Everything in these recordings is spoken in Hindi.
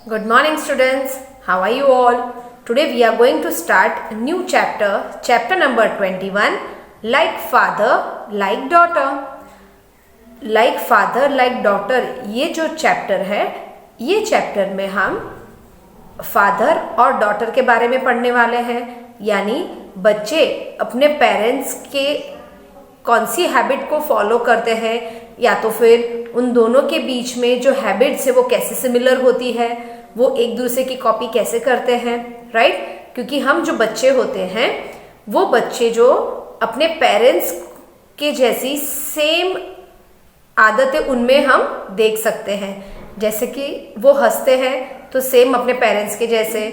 Good morning students, how are you all? Today we are going to start a new chapter, chapter number 21, like father, like daughter. Like father, like daughter ये जो चैप्टर है, ये चैप्टर में हम फादर और डॉटर के बारे में पढ़ने वाले हैं। यानी बच्चे अपने पेरेंट्स के कौन सी हैबिट को फॉलो करते हैं या तो फिर उन दोनों के बीच में जो हैबिट्स है वो कैसे सिमिलर होती है, वो एक दूसरे की कॉपी कैसे करते हैं, राइट। क्योंकि हम जो बच्चे होते हैं वो बच्चे जो अपने पेरेंट्स के जैसी सेम आदतें उनमें हम देख सकते हैं। जैसे कि वो हंसते हैं तो सेम अपने पेरेंट्स के जैसे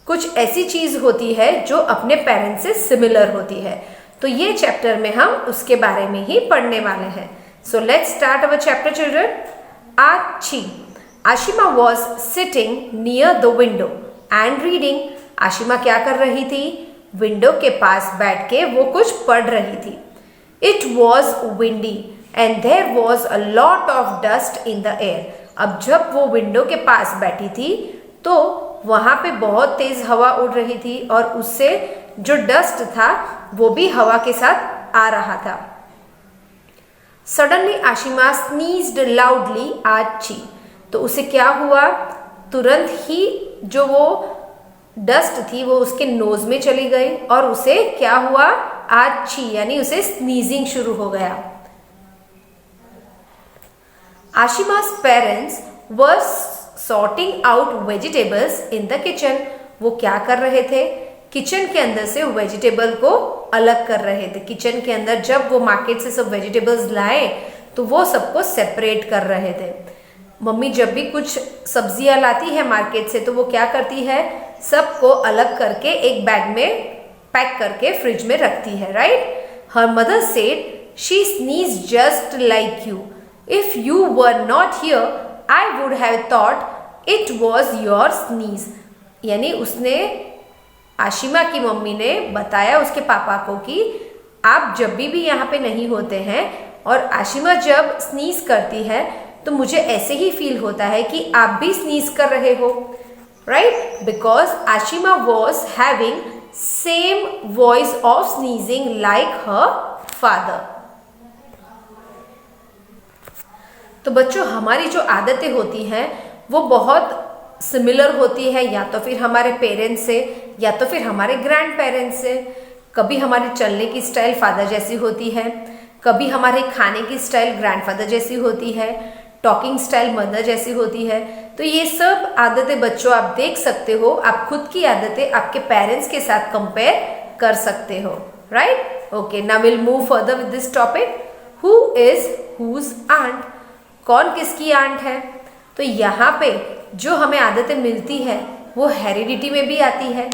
कुछ ऐसी चीज होती है जो अपने पेरेंट्स से सिमिलर होती है। तो ये चैप्टर में हम उसके बारे में ही पढ़ने वाले हैं। So let's start our chapter children. Achoo Ashima was sitting near the window and reading. Ashima क्या कर रही थी? विंडो के पास बैठ के वो कुछ पढ़ रही थी। It was windy and there was a lot of dust in the air. अब जब वो विंडो के पास बैठी थी तो वहां पे बहुत तेज हवा उड़ रही थी और उससे जो डस्ट था वो भी हवा के साथ आ रहा था। Suddenly Ashima sneezed loudly achoo. तो उसे क्या हुआ? तुरंत ही जो वो डस्ट थी वो उसके नोज में चली गई और उसे क्या हुआ? आची यानी उसे स्नीजिंग शुरू हो गया। आशिमा's parents were sorting out vegetables in the kitchen. वो क्या कर रहे थे? किचन के अंदर से वेजिटेबल को अलग कर रहे थे। किचन के अंदर जब वो मार्केट से सब वेजिटेबल्स लाए तो वो सबको सेपरेट कर रहे थे। मम्मी जब भी कुछ सब्जियां लाती है मार्केट से तो वो क्या करती है? सबको अलग करके एक बैग में पैक करके फ्रिज में रखती है, right. Her mother said she sneeze just like you. If you were not here, I would have thought it was your sneeze. यानी उसने आशिमा की मम्मी ने बताया उसके पापा को कि आप जब भी यहाँ पे नहीं होते हैं और आशिमा जब स्नीज करती है तो मुझे ऐसे ही फील होता है कि आप भी स्नीज कर रहे हो, right. Because Ashima was having same voice of sneezing like her father. तो बच्चों हमारी जो आदतें होती हैं वो बहुत सिमिलर होती है, या तो फिर हमारे पेरेंट्स से या तो फिर हमारे ग्रैंड पेरेंट्स से। कभी हमारे चलने की स्टाइल फादर जैसी होती है, कभी हमारे खाने की स्टाइल ग्रैंडफादर जैसी होती है, टॉकिंग स्टाइल मदर जैसी होती है। तो ये सब आदतें बच्चों आप देख सकते हो, आप खुद की आदतें आपके पेरेंट्स के साथ कंपेयर कर सकते हो, right. Okay, now will move further with this topic. Who is whose aunt? कौन किसकी आंट है? तो यहाँ पे जो हमें आदतें मिलती है वो हेरिडिटी में भी आती है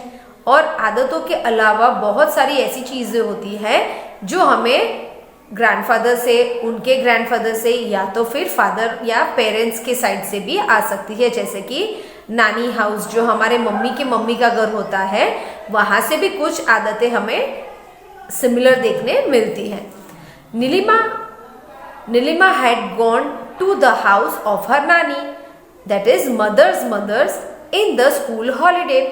और आदतों के अलावा बहुत सारी ऐसी चीजें होती हैं जो हमें ग्रैंडफादर से, उनके ग्रैंडफादर से या तो फिर फादर या पेरेंट्स के साइड से भी आ सकती है। जैसे कि नानी हाउस जो हमारे मम्मी के मम्मी का घर होता है वहां से भी कुछ आदतें हमें सिमिलर देखने मिलती है। Nilima had gone to the house of her nani, that is mother's in the school holiday.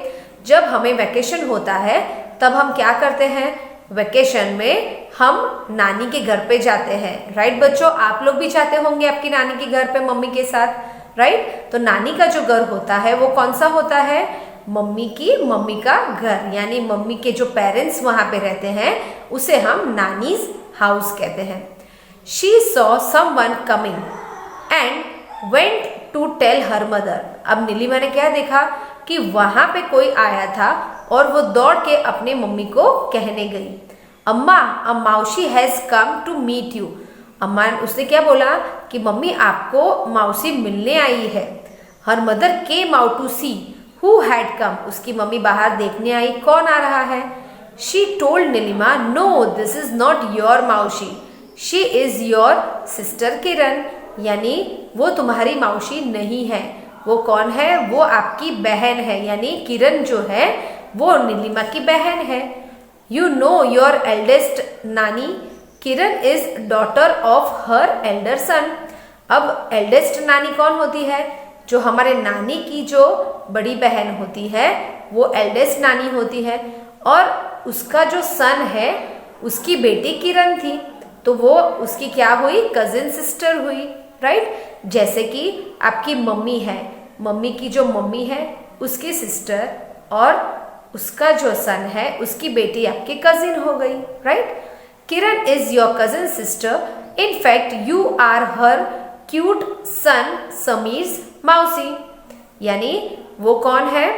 जब हमें वैकेशन होता है तब हम क्या करते हैं? वैकेशन में हम नानी के घर पे जाते हैं, राइट बच्चों। आप लोग भी जाते होंगे आपकी नानी के घर पे मम्मी के साथ, राइट। तो नानी का जो घर होता है वो कौन सा होता है? मम्मी का घर, यानी मम्मी के जो पेरेंट्स वहां पे रहते हैं उसे हम नानीज हाउस कहते हैं। She saw someone coming and went to tell her mother. अब नीलिमा ने क्या देखा कि वहां पे कोई आया था और वो दौड़ के अपने मम्मी को कहने गई, अम्मा अ मौसी has come to meet you. अम्मा उसने क्या बोला कि मम्मी आपको मौसी मिलने आई है। Her mother came out to see who had come. उसकी मम्मी बाहर देखने आई, कौन आ रहा है? She told Nilima, no this is not your मौसी, she is your sister Kiran. यानी वो तुम्हारी मौसी नहीं है, वो कौन है? वो आपकी बहन है, यानी किरण जो है वो नीलिमा की बहन है। You know your eldest nani, Kiran is daughter of her elder son. अब एल्डेस्ट नानी कौन होती है? जो हमारे नानी की जो बड़ी बहन होती है वो एल्डेस्ट नानी होती है, और उसका जो सन है उसकी बेटी किरण थी, तो वो उसकी क्या हुई, कजिन सिस्टर हुई, राइट। जैसे कि आपकी मम्मी है, मम्मी की जो मम्मी है उसकी सिस्टर, और उसका जो सन है उसकी बेटी आपकी कजिन हो गई, right. Kiran is your cousin sister, in fact you are her cute son Sameer's mausi. यानी वो कौन है,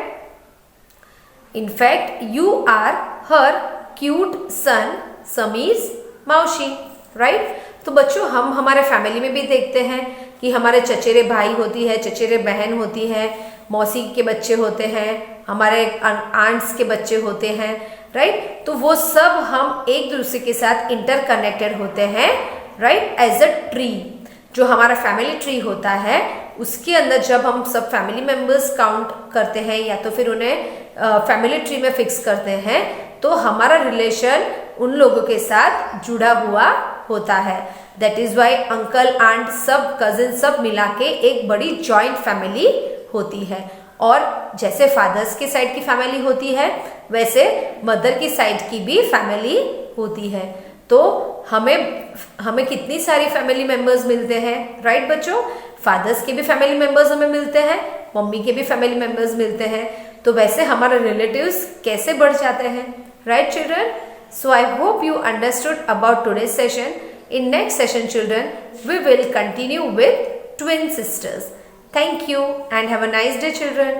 in fact you are her cute son Sameer's mausi, right. तो बच्चों हम हमारे फैमिली में भी देखते हैं कि हमारे चचेरे भाई होती है, चचेरे बहन होती है, मौसी के बच्चे होते हैं, हमारे आंट्स के बच्चे होते हैं, राइट। तो वो सब हम एक दूसरे के साथ इंटरकनेक्टेड होते हैं, राइट। एज अ ट्री, जो हमारा फैमिली ट्री होता है उसके अंदर जब हम सब फैमिली मेंबर्स काउंट करते हैं या तो फिर उन्हें फैमिली ट्री में फिक्स करते हैं, तो हमारा रिलेशन उन लोगों के साथ जुड़ा हुआ होता है। That is why uncle aunt सब कजिन सब मिला के एक बड़ी जॉइंट फैमिली होती है। और जैसे फादर्स की साइड की फैमिली होती है वैसे मदर की साइड की भी फैमिली होती है। तो हमें कितनी सारी फैमिली मेंबर्स मिलते हैं, राइट बच्चों। फादर्स के भी फैमिली मेंबर्स हमें मिलते हैं, मम्मी के भी फैमिली मेंबर्स मिलते हैं, तो वैसे हमारे रिलेटिव्स कैसे बढ़ जाते हैं, right children. So I hope you understood about today's session. In next session children, we will continue with twin sisters. Thank you and have a nice day children.